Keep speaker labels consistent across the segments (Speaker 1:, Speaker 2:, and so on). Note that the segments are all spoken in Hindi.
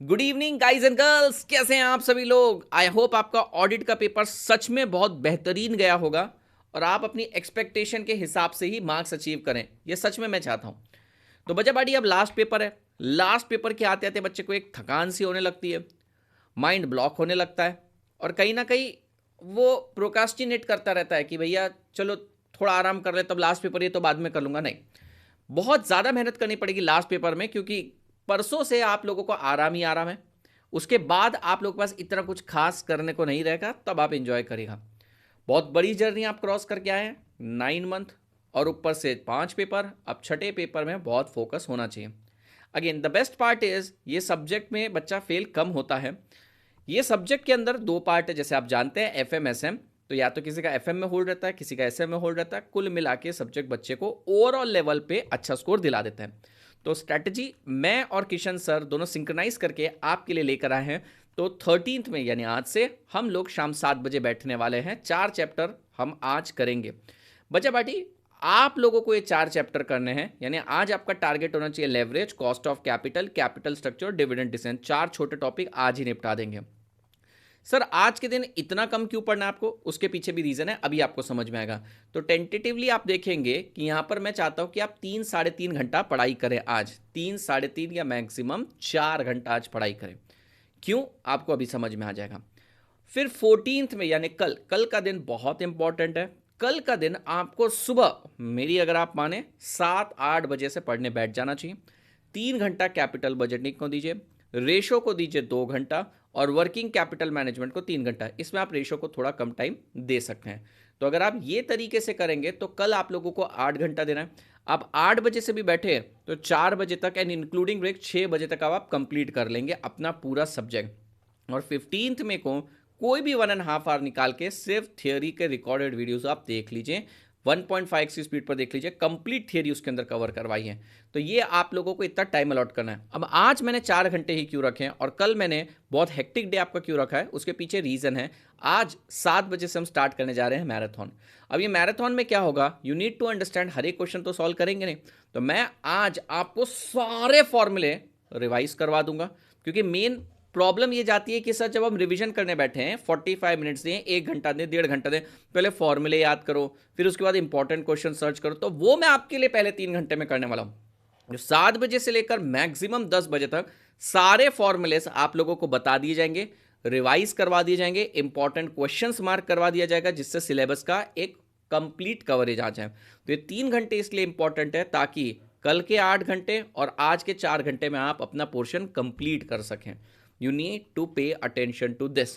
Speaker 1: Good evening guys and girls, कैसे हैं आप सभी लोग। आई होप आपका ऑडिट का पेपर सच में बहुत बेहतरीन गया होगा और आप अपनी एक्सपेक्टेशन के हिसाब से ही मार्क्स अचीव करें। ये सच में मैं चाहता हूं। तो बच्चा बाड़ी, अब लास्ट पेपर है। लास्ट पेपर के आते आते बच्चे को एक थकान सी होने लगती है, माइंड ब्लॉक होने लगता है और कहीं ना कहीं वो प्रोकास्टिनेट करता रहता है कि भैया चलो थोड़ा आराम कर ले, तब लास्ट पेपर ये तो बाद में कर लूंगा। नहीं, बहुत ज़्यादा मेहनत करनी पड़ेगी लास्ट पेपर में, क्योंकि परसों से आप लोगों को आराम ही आराम है। उसके बाद आप लोगों के पास इतना कुछ खास करने को नहीं रहेगा, तब आप इंजॉय करेगा। बहुत बड़ी जर्नी आप क्रॉस करके आए हैं, 9 मंथ और ऊपर से 5 पेपर। अब छठे पेपर में बहुत फोकस होना चाहिए। Again the best part is, ये सब्जेक्ट में बच्चा फेल कम होता है। ये सब्जेक्ट के अंदर 2 पार्ट है, जैसे आप जानते हैं एफ एम एस एम। तो या तो किसी का एफ एम में होल्ड रहता है, किसी का एस एम में होल्ड रहता है। कुल मिला के सब्जेक्ट बच्चे को ओवरऑल लेवल पे अच्छा स्कोर दिला देता है। तो स्ट्रैटेजी मैं और किशन सर दोनों सिंक्रोनाइज करके आपके लिए लेकर आए हैं। तो 13th में यानी आज से हम लोग शाम 7 बजे बैठने वाले हैं। 4 चैप्टर हम आज करेंगे। बच्चा बाटी, आप लोगों को ये 4 चैप्टर करने हैं, यानी आज आपका टारगेट होना चाहिए leverage, cost of capital, capital structure, dividend decision. 4 छोटे टॉपिक आज ही निपटा देंगे। सर आज के दिन इतना कम क्यों पढ़ना है आपको, उसके पीछे भी रीजन है, अभी आपको समझ में आएगा। तो टेंटेटिवली आप देखेंगे कि यहां पर मैं चाहता हूं कि आप 3-3.5 घंटा पढ़ाई करें आज। 3-3.5 या मैक्सिमम 4 घंटा आज पढ़ाई करें। क्यों, आपको अभी समझ में आ जाएगा। फिर 14th में यानी कल, कल का दिन बहुत इंपॉर्टेंट है। कल का दिन आपको सुबह, मेरी अगर आप माने, 7-8 बजे से पढ़ने बैठ जाना चाहिए। 3 घंटा कैपिटल बजटिंग को दीजिए, रेशो को दीजिए 2 घंटा और वर्किंग कैपिटल मैनेजमेंट को 3 घंटा। इसमें आप रेशो को थोड़ा कम टाइम दे सकते हैं। तो अगर आप ये तरीके से करेंगे तो कल आप लोगों को 8 घंटा देना है। आप 8 बजे से भी बैठे तो 4 बजे तक एंड इंक्लूडिंग ब्रेक 6 बजे तक आप कंप्लीट कर लेंगे अपना पूरा सब्जेक्ट। और 15th में को कोई भी 1.5 आवर निकाल के सिर्फ थियोरी के रिकॉर्डेड वीडियोस आप देख लीजिए। 1.5 की स्पीड पर देख लीजिए, कंप्लीट थियोरी उसके अंदर कवर करवाई है। तो ये आप लोगों को इतना टाइम अलॉट करना है। अब आज मैंने 4 घंटे ही क्यों रखे हैं और कल मैंने बहुत हेक्टिक डे आपका क्यों रखा है, उसके पीछे रीजन है। आज 7 बजे से हम स्टार्ट करने जा रहे हैं मैराथन। अब ये मैराथन में क्या होगा, यू नीड टू अंडरस्टैंड, हर एक क्वेश्चन तो सॉल्व करेंगे नहीं। तो मैं आज आपको सारे फॉर्मूले रिवाइज करवा दूंगा, क्योंकि मेन प्रॉब्लम ये जाती है कि सर जब हम रिवीजन करने बैठे हैं 45 मिनट्स दें, 1 घंटा दें, 1.5 घंटा दें, पहले फॉर्मूले याद करो, फिर उसके बाद इंपॉर्टेंट क्वेश्चन सर्च करो। तो वो मैं आपके लिए पहले 3 घंटे में करने वाला हूं। जो 7 बजे से लेकर मैक्सिमम 10 बजे तक सारे फॉर्मूलेस आप लोगों को बता दिए जाएंगे, रिवाइज करवा दिए जाएंगे, इंपॉर्टेंट क्वेश्चंस मार्क करवा दिया जाएगा, जिससे सिलेबस का एक कंप्लीट कवरेज आ जाए। तो ये 3 घंटे इसलिए इंपॉर्टेंट है ताकि कल के 8 घंटे और आज के 4 घंटे में आप अपना पोर्शन कंप्लीट कर सकें। You need to pay attention to this.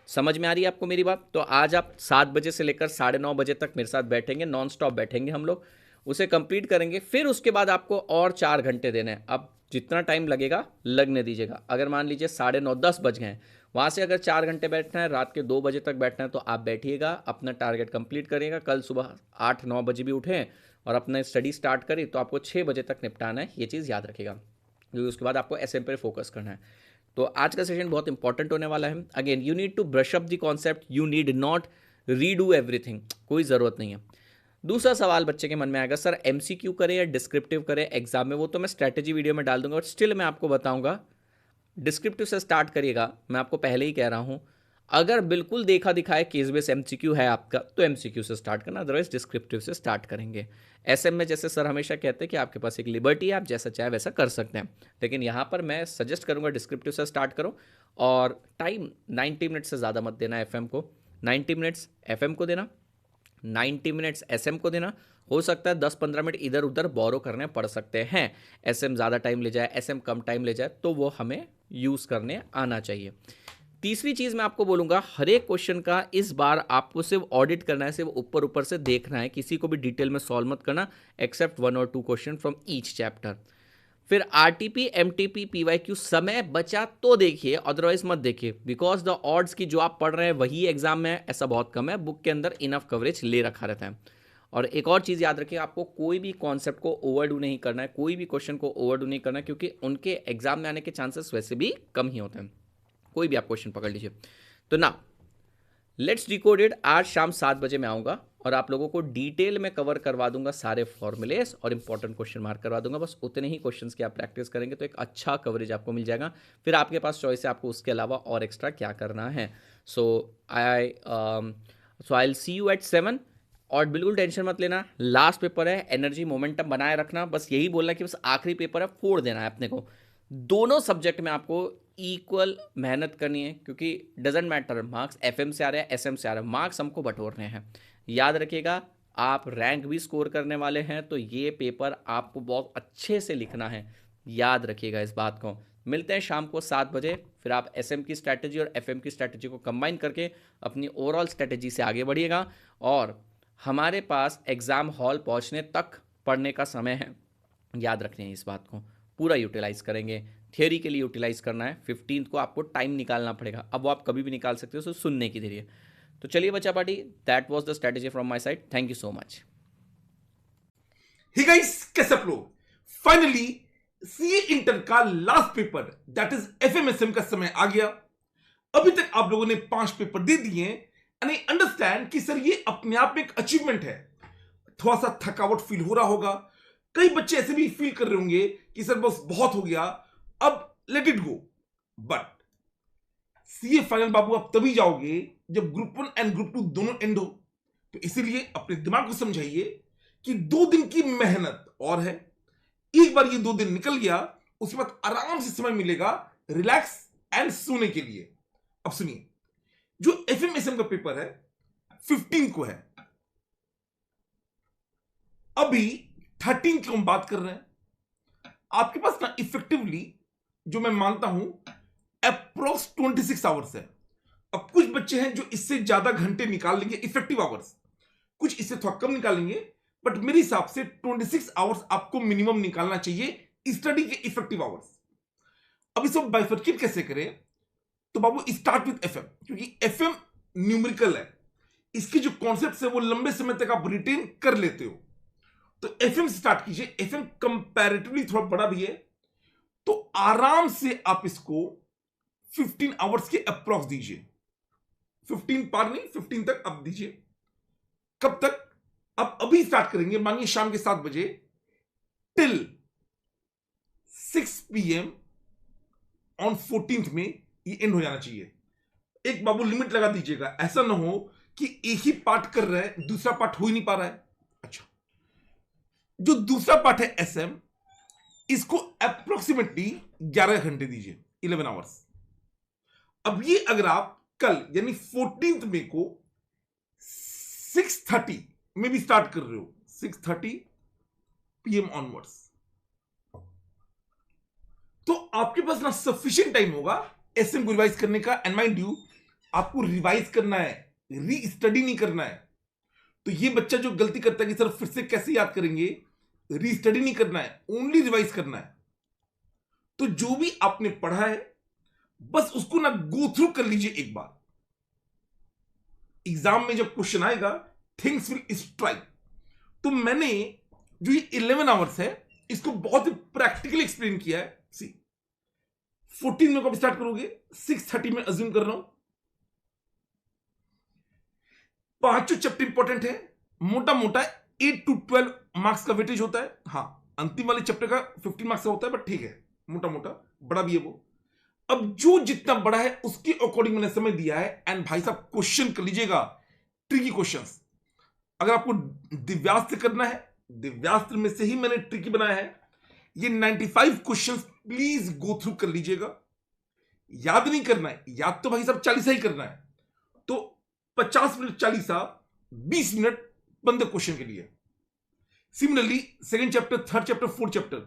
Speaker 1: समझ में आ रही है आपको मेरी बात। तो आज आप 7 बजे से लेकर 9:30 बजे तक मेरे साथ बैठेंगे, नॉन स्टॉप बैठेंगे हम लोग, उसे कंप्लीट करेंगे। फिर उसके बाद आपको और 4 घंटे देने हैं। अब जितना टाइम लगेगा लगने दीजिएगा। अगर मान लीजिए 9:30-10 बज गए हैं, वहाँ से अगर 4 घंटे बैठना है, रात के 2 बजे तक बैठना है, तो आप बैठिएगा, अपना टारगेट कंप्लीट करिएगा। कल सुबह 8-9 बजे भी उठें और अपना स्टडी स्टार्ट करें तो आपको 6 बजे तक निपटाना है। ये चीज़ याद रखिएगा, क्योंकि उसके बाद आपको एसएम पे फोकस करना है। तो आज का सेशन बहुत इंपॉर्टेंट होने वाला है। Again you need to brush up the concept, you need not redo everything, कोई ज़रूरत नहीं है। दूसरा सवाल बच्चे के मन में आएगा, सर एमसीक्यू करें या डिस्क्रिप्टिव करें एग्जाम में। वो तो मैं स्ट्रैटेजी वीडियो में डाल दूंगा, और स्टिल मैं आपको बताऊंगा डिस्क्रिप्टिव से स्टार्ट करिएगा। मैं आपको पहले ही कह रहा हूं, अगर बिल्कुल देखा दिखाए केस बेस एमसीक्यू है आपका तो एमसीक्यू से स्टार्ट करना, अदरवाइज डिस्क्रिप्टिव से स्टार्ट करेंगे। एसएम में जैसे सर हमेशा कहते हैं कि आपके पास एक लिबर्टी है, आप जैसा चाहे वैसा कर सकते हैं, लेकिन यहाँ पर मैं सजेस्ट करूँगा डिस्क्रिप्टिव से स्टार्ट करो। और टाइम 90 मिनट से ज़्यादा मत देना एफएम को। 90 मिनट्स एफएम को देना, 90 मिनट्स एसएम को देना। हो सकता है 10-15 मिनट इधर उधर बोरो करने पड़ सकते हैं, एसएम ज़्यादा टाइम ले जाए, एसएम कम टाइम ले जाए, तो वो हमें यूज़ करने आना चाहिए। तीसरी चीज़ मैं आपको बोलूँगा, हर एक क्वेश्चन का इस बार आपको सिर्फ ऑडिट करना है, सिर्फ ऊपर ऊपर से देखना है, किसी को भी डिटेल में सॉल्व मत करना, एक्सेप्ट 1 और 2 क्वेश्चन फ्रॉम ईच चैप्टर। फिर आरटीपी, एमटीपी, पीवाईक्यू समय बचा तो देखिए, अदरवाइज मत देखिए, बिकॉज द ऑड्स की जो आप पढ़ रहे हैं वही एग्जाम में ऐसा बहुत कम है। बुक के अंदर इनफ कवरेज ले रखा रहता है। और एक और चीज़ याद रखिए, आपको कोई भी कॉन्सेप्ट को ओवरडू नहीं करना है, कोई भी क्वेश्चन को ओवरडू नहीं करना है, क्योंकि उनके एग्जाम में आने के चांसेस वैसे भी कम ही होते हैं। कोई भी आप क्वेश्चन पकड़ लीजिए। तो ना, लेट्स डिकोडेड आज शाम 7 बजे मैं आऊँगा और आप लोगों को डिटेल में कवर करवा दूंगा सारे फॉर्मूलेस और इंपॉर्टेंट क्वेश्चन मार्क करवा दूंगा। बस उतने ही क्वेश्चंस की आप प्रैक्टिस करेंगे तो एक अच्छा कवरेज आपको मिल जाएगा। फिर आपके पास चॉइस है आपको उसके अलावा और एक्स्ट्रा क्या करना है। So I will see you at 7। और बिल्कुल टेंशन मत लेना, लास्ट पेपर है, एनर्जी मोमेंटम बनाए रखना, बस यही बोलना कि बस आखिरी पेपर है, फोड़ देना है अपने को। दोनों सब्जेक्ट में आपको इक्वल मेहनत करनी है, क्योंकि डजेंट मैटर मार्क्स एफएम से आ रहे हैं एसएम से आ रहे हैं, मार्क्स हमको बटोरने हैं। याद रखिएगा, आप रैंक भी स्कोर करने वाले हैं, तो ये पेपर आपको बहुत अच्छे से लिखना है। याद रखिएगा इस बात को। मिलते हैं शाम को 7 बजे। फिर आप एसएम की स्ट्रैटेजी और एफएम की स्ट्रैटेजी को कंबाइन करके अपनी ओवरऑल स्ट्रैटेजी से आगे बढ़िएगा। और हमारे पास एग्ज़ाम हॉल पहुंचने तक पढ़ने का समय है, याद रखना है इस बात को। पूरा यूटिलाइज करेंगे, थियोरी के लिए यूटिलाइज करना है। 15 को आपको टाइम निकालना पड़ेगा, अब वो आप कभी भी निकाल सकते हो, सो सुनने की देरी है। तो चलिए बच्चा party, that was the strategy from my side. Thank you so much.
Speaker 2: Hey guys, कैसे आप लोग? फाइनली सीए इंटर का last paper that is FMSM का समय आ गया। अभी तक आप लोगों ने 5 पेपर दे दिए एंड आई अंडरस्टैंड कि सर ये अपने आप में एक अचीवमेंट है। थोड़ा सा थकावट फील हो रहा होगा, कई बच्चे ऐसे भी फील कर रहे होंगे कि सर बस बहुत हो गया, अब let it go. But CA final बाबू आप तभी जाओगे जब ग्रुप 1 एंड ग्रुप 2 दोनों एंड हो। तो इसीलिए अपने दिमाग को समझाइए कि 2 दिन की मेहनत और है। एक बार ये 2 दिन निकल गया, उसके बाद आराम से समय मिलेगा रिलैक्स एंड सोने के लिए। अब सुनिए, जो एफएमएसएम का पेपर है 15 को है, अभी 13 की हम बात कर रहे हैं। आपके पास ना इफेक्टिवली, जो मैं मानता हूं, अप्रोक्स 26 आवर्स है। अब कुछ बच्चे हैं जो इससे ज्यादा घंटे निकाल लेंगे इफेक्टिव आवर्स, कुछ इससे थोड़ा कम निकालेंगे, बट मेरे हिसाब से 26 आवर्स आपको मिनिमम निकालना चाहिए स्टडी के इफेक्टिव आवर्स। अब इसे बाइफर्केट कैसे करें? तो बाबू स्टार्ट विद एफएम, क्योंकि एफएम न्यूमेरिकल है, इसके जो कॉन्सेप्ट्स है वो लंबे समय तक आप रिटेन कर लेते हो। तो एफएम से स्टार्ट कीजिए। एफएम कंपैरेटिवली थोड़ा बड़ा भी है, तो आराम से आप इसको 15 आवर्स के अप्रॉक्स दीजिए। 15 पार नहीं, 15 तक आप दीजिए। कब तक? अब अभी स्टार्ट करेंगे, मानिए शाम के 7 बजे टिल 6 PM ऑन 14th में ये एंड हो जाना चाहिए। एक बाबू लिमिट लगा दीजिएगा, ऐसा ना हो कि एक ही पार्ट कर रहे हैं, दूसरा पार्ट हो ही नहीं पा रहा है। अच्छा, जो दूसरा पार्ट है एसएम, इसको अप्रोक्सीमेटली 11 घंटे दीजिए, 11 आवर्स। अब ये अगर आप कल यानी 14th में को 6:30 में भी स्टार्ट कर रहे हो, 6:30 PM ऑनवर्ड्स, तो आपके पास ना सफिशिएंट टाइम होगा एसएम को रिवाइज करने का। एंड माइंड यू, आपको रिवाइज करना है, री स्टडी नहीं करना है। तो ये बच्चा जो गलती करता है कि सर फिर से कैसे याद करेंगे, री स्टडी नहीं करना है, ओनली रिवाइज करना है। तो जो भी आपने पढ़ा है बस उसको ना गो थ्रू कर लीजिए एक बार। एग्जाम में जब क्वेश्चन आएगा, थिंग्स विल स्ट्राइक। तो मैंने जो ये 11 आवर्स है इसको बहुत ही प्रैक्टिकली एक्सप्लेन किया है। सी 14 में कब स्टार्ट करोगे? 6:30 में अज्यूम कर रहा हूं। पांचों चैप्टर इंपॉर्टेंट है, मोटा मोटा 8 to 12 मार्क्स का वेटेज होता है। हाँ, अंतिम वाले चैप्टर का 15 मार्क्स का होता है, बट ठीक है, मोटा मोटा बड़ा भी है वो। अब जो जितना बड़ा है उसके अकॉर्डिंग मैंने समय दिया है। एंड भाई साहब क्वेश्चन कर लीजिएगा, ट्रिकी क्वेश्चंस। अगर आपको दिव्यास्त्र करना है, दिव्यास्त्र में से ही मैंने ट्रिकी बनाया है। ये 95 क्वेश्चंस प्लीज गो थ्रू कर लीजिएगा। याद नहीं करना है, याद तो भाई साहब 40 ही करना है। तो 50 मिनट 40, 20 मिनट 15 क्वेश्चन के लिए। Similarly second chapter, third chapter, fourth chapter,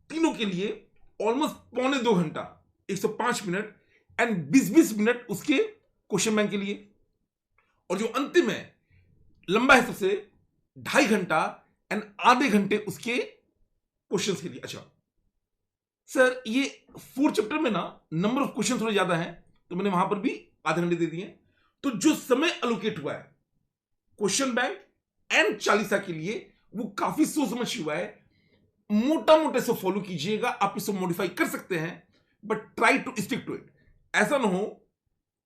Speaker 2: तीनों के लिए ऑलमोस्ट 1.25 घंटा, 105 मिनट एंड 20-20 मिनट उसके क्वेश्चन बैंक के लिए। और जो अंतिम है, लंबा है सबसे, 2.5 घंटा एंड आधे घंटे उसके क्वेश्चंस के लिए। अच्छा सर, ये 4th चैप्टर में ना नंबर ऑफ क्वेश्चन थोड़े ज्यादा हैं, तो मैंने वहां पर भी आधे घंटे दे दिए। तो जो समय एलोकेट हुआ है क्वेश्चन बैंक एंड 40 के लिए, वो काफी सोच समझ हुआ है। मोटा मोटे से फॉलो कीजिएगा, आप इसे मॉडिफाई कर सकते हैं, but try to stick to it. ऐसा ना हो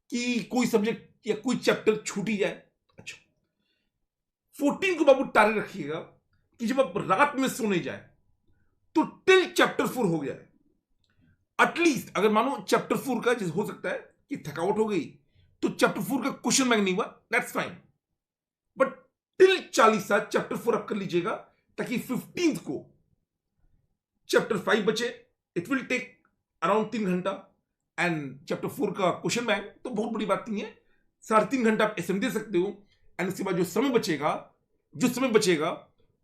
Speaker 2: कि कोई सब्जेक्ट या कोई चैप्टर छूट ही जाए। अच्छा, 14 को बाबू टारगेट रखिएगा कि जब आप रात में सोने जाए तो टिल चैप्टर 4 हो गया है एटलीस्ट। अगर मानो चैप्टर 4 का जैसे हो सकता है कि थकावट हो गई तो चैप्टर 4 का क्वेश्चन बैंक नहीं हुआ, that's fine, but till 40 chapter 4 आप कर लीजिएगा ताकि 15 को चैप्टर 5 बचे। इट विल टेक अराउंड 3 घंटा एंड चैप्टर 4 का क्वेश्चन बैंक तो बहुत बड़ी बात नहीं है, 3.5 घंटा आप एसएम दे सकते हो एंड उसके बाद जो समय बचेगा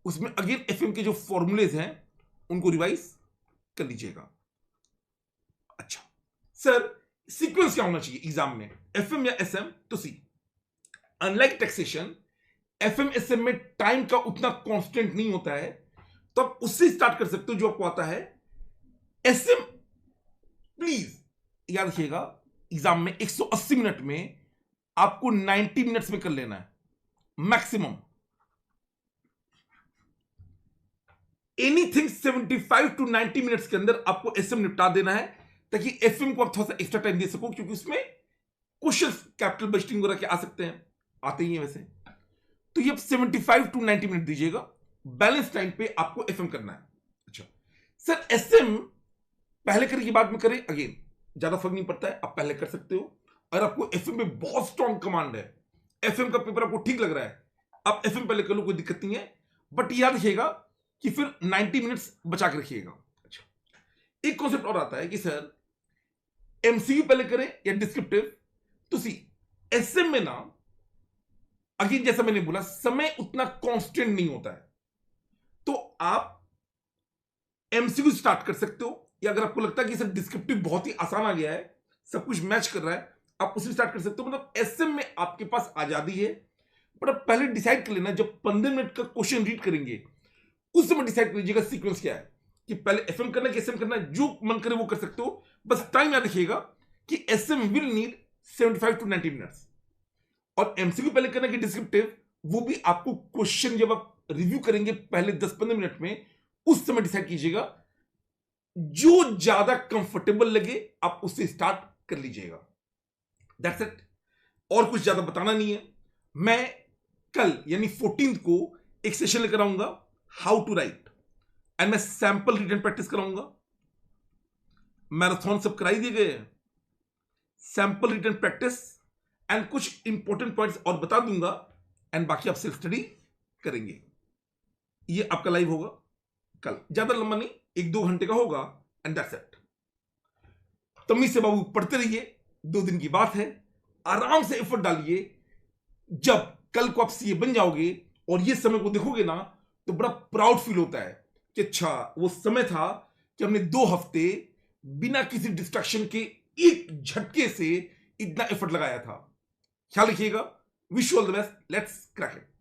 Speaker 2: उसमें अगेन एफएम के जो फॉर्मूलेज हैं उनको रिवाइज कर लीजिएगा। अच्छा सर, सीक्वेंस क्या होना चाहिए एग्जाम में, एफएम या एसएम? तो सी, अनलाइक टैक्सेशन, एफएम एसएम में टाइम का उतना कांस्टेंट नहीं होता है, तो आप उससे स्टार्ट कर सकते हो जो आपको आता है। एसएम प्लीज याद रखिएगा, एग्जाम में 180 मिनट में आपको 90 मिनट्स में कर लेना है मैक्सिमम। एनीथिंग 75 टू 90 मिनट्स के अंदर आपको एसएम निपटा देना है ताकि एफएम को आप थोड़ा सा एक्स्ट्रा टाइम दे सको, क्योंकि उसमें क्वेश्चन कैपिटल बजटिंग वगैरह के आ सकते हैं, आते ही हैं वैसे। तो ये 75 टू 90 मिनट दीजिएगा, बैलेंस टाइम पे आपको एफएम करना है। अच्छा सर, एसएम पहले करें कि बाद में करें? अगेन ज्यादा फर्क नहीं पड़ता है, आप पहले कर सकते हो। अगर आपको एफएम में बहुत स्ट्रॉन्ग कमांड है, एफएम का पेपर आपको ठीक लग रहा है, आप एफएम पहले कर लो, कोई दिक्कत नहीं है, बट याद रखिएगा कि फिर 90 मिनट्स बचा के रखिएगा। अच्छा, एक कॉन्सेप्ट और आता है कि सर एमसीक्यू पहले करें या डिस्क्रिप्टिव? तो सी, एसएम में ना अगेन जैसा मैंने बोला समय उतना कांस्टेंट नहीं होता है, तो आप एमसीक्यू स्टार्ट कर सकते हो, या अगर आपको लगता है कि सर डिस्क्रिप्टिव बहुत ही आसान आ गया है, सब कुछ मैच कर रहा है, आप उसे स्टार्ट कर सकते हो। मतलब एसएम में आपके पास आजादी है, बट आप पहले डिसाइड कर लेना, जब 15 मिनट का क्वेश्चन रीड करेंगे उस समय डिसाइड कर लीजिएगा सीक्वेंस क्या है, कि पहले एफएम करना है कि एसएम करना है, जो मन करे वो कर सकते हो। बस टाइम याद रखिएगा कि SM will need 75 to 90 minutes, और एमसीक्यू पहले करना है कि डिस्क्रिप्टिव, वो भी आपको क्वेश्चन जब आप रिव्यू करेंगे पहले 10-15 मिनट में, उस समय डिसाइड कीजिएगा, जो ज्यादा कंफर्टेबल लगे आप उससे स्टार्ट कर लीजिएगा। दैट्स इट, और कुछ ज्यादा बताना नहीं है। मैं कल यानी 14 को एक सेशन लेकर आऊंगा, हाउ टू राइट, एंड मैं सैंपल रिटन प्रैक्टिस कराऊंगा। मैराथन सब कराई दिए गए, सैंपल रिटन प्रैक्टिस एंड कुछ इंपॉर्टेंट पॉइंट्स और बता दूंगा, एंड बाकी आप सेल्फ स्टडी करेंगे। ये आपका लाइव होगा कल, ज्यादा लंबा नहीं, 1-2 घंटे का होगा, एंड दैट्स इट। तमीज से बाबू पढ़ते रहिए, 2 दिन की बात है, आराम से एफर्ट डालिए। जब कल को आप सीए बन जाओगे और ये समय को देखोगे ना, तो बड़ा प्राउड फील होता है कि अच्छा वो समय था कि हमने 2 हफ्ते बिना किसी डिस्ट्रैक्शन के एक झटके से इतना एफर्ट लगाया था। ख्याल रखिएगा, wish you all the best, let's crack it.